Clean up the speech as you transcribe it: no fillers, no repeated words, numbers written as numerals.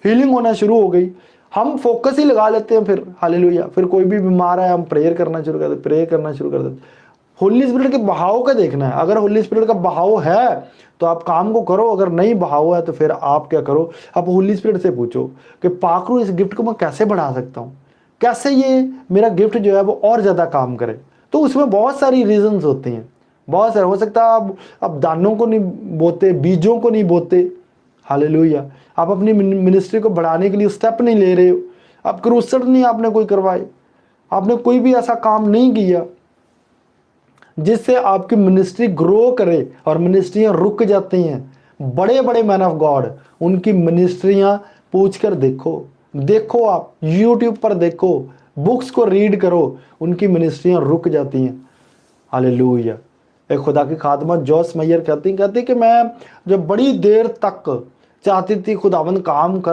Healing होना शुरू हो गई। हम फोकस ही लगा लेते हैं फिर, हालेलुया। फिर कोई भी बीमार है, हम प्रेयर करना शुरू कर देते, प्रेयर करना शुरू कर देते। होली स्पिरिट के बहाव का देखना है। अगर होली स्पिरिट का बहाव है तो आप काम को करो, अगर नहीं बहाव है तो फिर आप क्या करो, आप होली स्पिरिट से पूछो कि पाकरू इस गिफ्ट को मैं कैसे बढ़ा सकता हूँ, कैसे ये मेरा गिफ्ट जो है वो और ज़्यादा काम करे। तो उसमें बहुत सारी रीजंस होती हैं, बहुत सारे। हो सकता है आप दानों को नहीं बोते, बीजों को नहीं बोते, हालेलुया। आप अपनी मिनिस्ट्री को बढ़ाने के लिए स्टेप नहीं ले रहे हो, आप क्रूसेड नहीं आपने कोई करवाए, आपने कोई भी ऐसा काम नहीं किया जिससे आपकी मिनिस्ट्री ग्रो करे, और मिनिस्ट्रियां रुक जाती हैं। बड़े बड़े मैन ऑफ गॉड, उनकी मिनिस्ट्रियां पूछ कर देखो, देखो आप यूट्यूब पर देखो, बुक्स को रीड करो, उनकी मिनिस्ट्रियां रुक जाती हैं। हालेलुया। एक खुदा की खादमा जॉस मैयर कहती कि मैं जब बड़ी देर तक चाहती थी खुदावंद काम कर